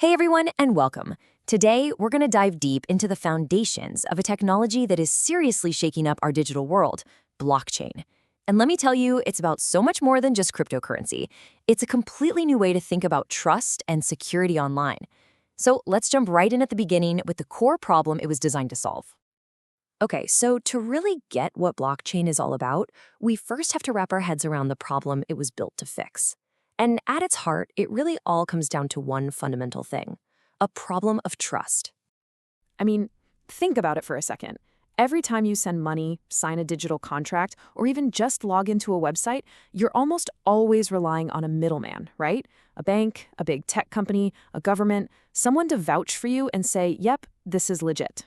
Hey everyone, and welcome. Today, we're going to dive deep into the foundations of a technology that is seriously shaking up our digital world, blockchain. And let me tell you, it's about so much more than just cryptocurrency. It's a completely new way to think about trust and security online. So let's jump right in at the beginning with the core problem it was designed to solve. Okay, so to really get what blockchain is all about, we first have to wrap our heads around the problem it was built to fix. And at its heart, it really all comes down to one fundamental thing: a problem of trust. I mean, think about it for a second. Every time you send money, sign a digital contract, or even just log into a website, you're almost always relying on a middleman, right? A bank, a big tech company, a government, someone to vouch for you and say, yep, this is legit.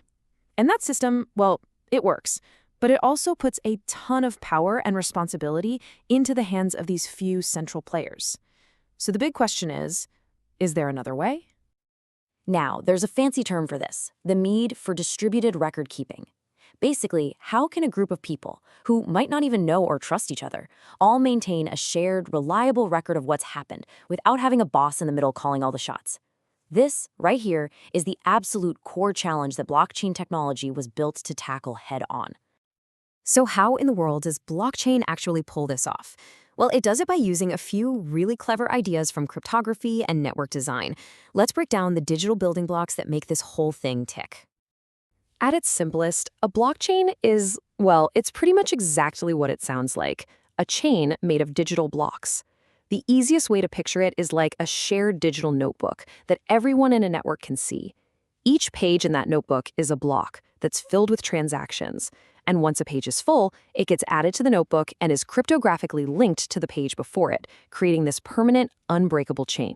And that system, well, it works. But it also puts a ton of power and responsibility into the hands of these few central players. So the big question is there another way? Now, there's a fancy term for this: the need for distributed record keeping. Basically, how can a group of people, who might not even know or trust each other, all maintain a shared, reliable record of what's happened without having a boss in the middle calling all the shots? This, right here, is the absolute core challenge that blockchain technology was built to tackle head on. So how in the world does blockchain actually pull this off? Well, it does it by using a few really clever ideas from cryptography and network design. Let's break down the digital building blocks that make this whole thing tick. At its simplest, a blockchain is, well, it's pretty much exactly what it sounds like: a chain made of digital blocks. The easiest way to picture it is like a shared digital notebook that everyone in a network can see. Each page in that notebook is a block that's filled with transactions. And once a page is full, it gets added to the notebook and is cryptographically linked to the page before it, creating this permanent, unbreakable chain.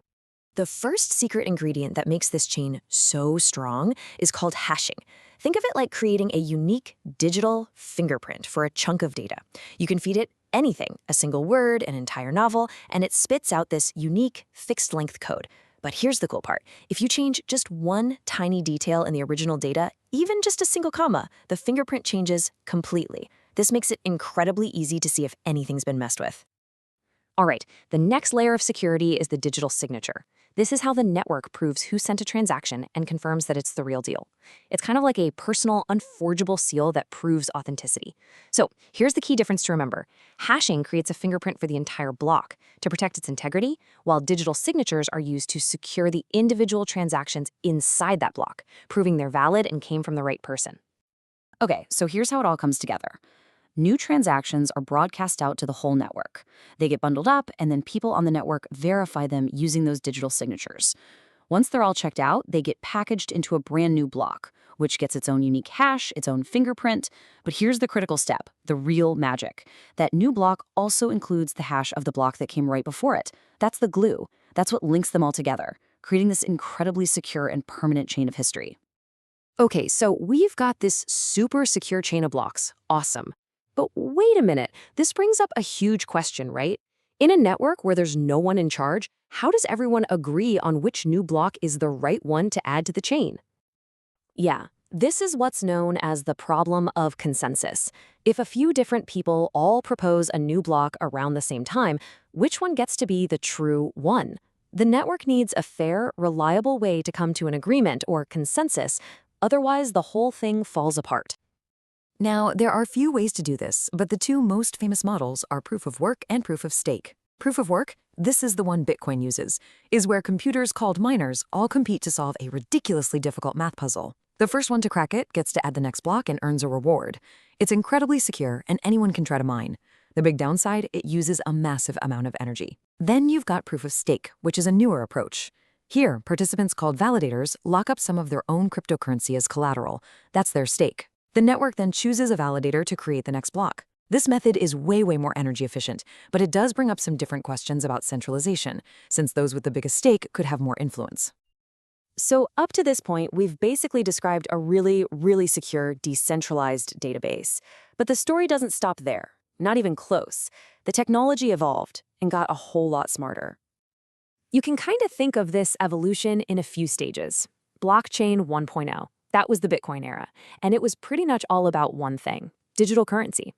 The first secret ingredient that makes this chain so strong is called hashing. Think of it like creating a unique digital fingerprint for a chunk of data. You can feed it anything, a single word, an entire novel, and it spits out this unique, fixed-length code. But here's the cool part: if you change just one tiny detail in the original data, even just a single comma, the fingerprint changes completely. This makes it incredibly easy to see if anything's been messed with. All right, the next layer of security is the digital signature. This is how the network proves who sent a transaction and confirms that it's the real deal. It's kind of like a personal, unforgeable seal that proves authenticity. So here's the key difference to remember. Hashing creates a fingerprint for the entire block to protect its integrity, while digital signatures are used to secure the individual transactions inside that block, proving they're valid and came from the right person. Okay, so here's how it all comes together. New transactions are broadcast out to the whole network. They get bundled up, and then people on the network verify them using those digital signatures. Once they're all checked out, they get packaged into a brand new block, which gets its own unique hash, its own fingerprint. But here's the critical step, the real magic. That new block also includes the hash of the block that came right before it. That's the glue. That's what links them all together, creating this incredibly secure and permanent chain of history. Okay, so we've got this super secure chain of blocks. Awesome. But wait a minute, this brings up a huge question, right? In a network where there's no one in charge, how does everyone agree on which new block is the right one to add to the chain? Yeah, this is what's known as the problem of consensus. If a few different people all propose a new block around the same time, which one gets to be the true one? The network needs a fair, reliable way to come to an agreement or consensus, otherwise the whole thing falls apart. Now, there are few ways to do this, but the two most famous models are proof of work and proof of stake. Proof of work, this is the one Bitcoin uses, is where computers called miners all compete to solve a ridiculously difficult math puzzle. The first one to crack it gets to add the next block and earns a reward. It's incredibly secure, and anyone can try to mine. The big downside, it uses a massive amount of energy. Then you've got proof of stake, which is a newer approach. Here, participants called validators lock up some of their own cryptocurrency as collateral. That's their stake. The network then chooses a validator to create the next block. This method is way more energy efficient, but it does bring up some different questions about centralization, since those with the biggest stake could have more influence. So up to this point, we've basically described a really secure, decentralized database. But the story doesn't stop there. Not even close. The technology evolved and got a whole lot smarter. You can kind of think of this evolution in a few stages. Blockchain 1.0. That was the Bitcoin era, and it was pretty much all about one thing: digital currency.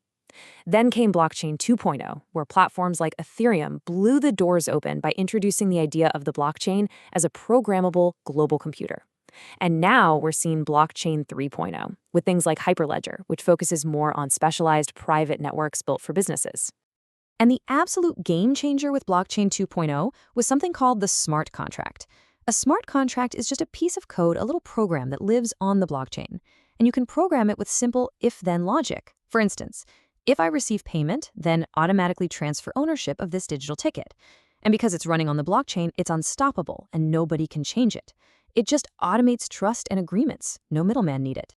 Then came Blockchain 2.0, where platforms like Ethereum blew the doors open by introducing the idea of the blockchain as a programmable global computer. And now we're seeing Blockchain 3.0, with things like Hyperledger, which focuses more on specialized private networks built for businesses. And the absolute game changer with Blockchain 2.0 was something called the smart contract. A smart contract is just a piece of code, a little program that lives on the blockchain. And you can program it with simple if-then logic. For instance, if I receive payment, then automatically transfer ownership of this digital ticket. And because it's running on the blockchain, it's unstoppable and nobody can change it. It just automates trust and agreements. No middleman needed.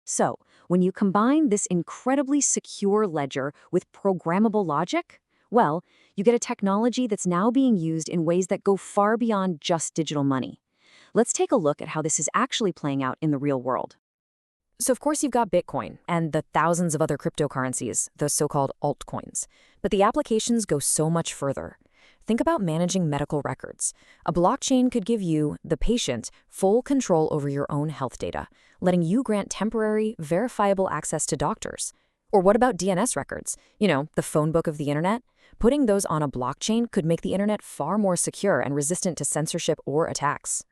So, when you combine this incredibly secure ledger with programmable logic, well, you get a technology that's now being used in ways that go far beyond just digital money. Let's take a look at how this is actually playing out in the real world. So of course you've got Bitcoin and the thousands of other cryptocurrencies, those so-called altcoins. But the applications go so much further. Think about managing medical records. A blockchain could give you, the patient, full control over your own health data, letting you grant temporary, verifiable access to doctors. Or what about DNS records? You know, the phone book of the internet? Putting those on a blockchain could make the internet far more secure and resistant to censorship or attacks.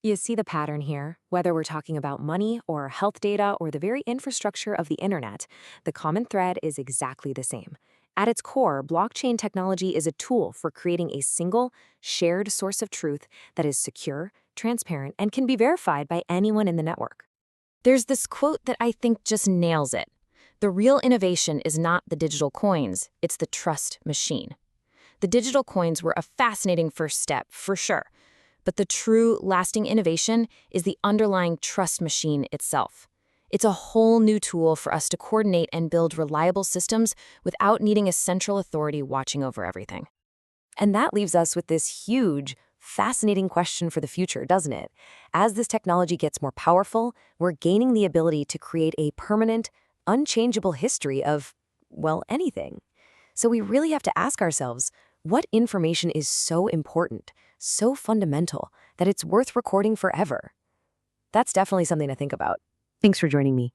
You see the pattern here. Whether we're talking about money or health data or the very infrastructure of the internet, the common thread is exactly the same. At its core, blockchain technology is a tool for creating a single, shared source of truth that is secure, transparent, and can be verified by anyone in the network. There's this quote that I think just nails it. The real innovation is not the digital coins, it's the trust machine. The digital coins were a fascinating first step, for sure. But the true, lasting innovation is the underlying trust machine itself. It's a whole new tool for us to coordinate and build reliable systems without needing a central authority watching over everything. And that leaves us with this huge, fascinating question for the future, doesn't it? As this technology gets more powerful, we're gaining the ability to create a permanent, unchangeable history of, well, anything. So we really have to ask ourselves, what information is so important, so fundamental, that it's worth recording forever? That's definitely something to think about. Thanks for joining me.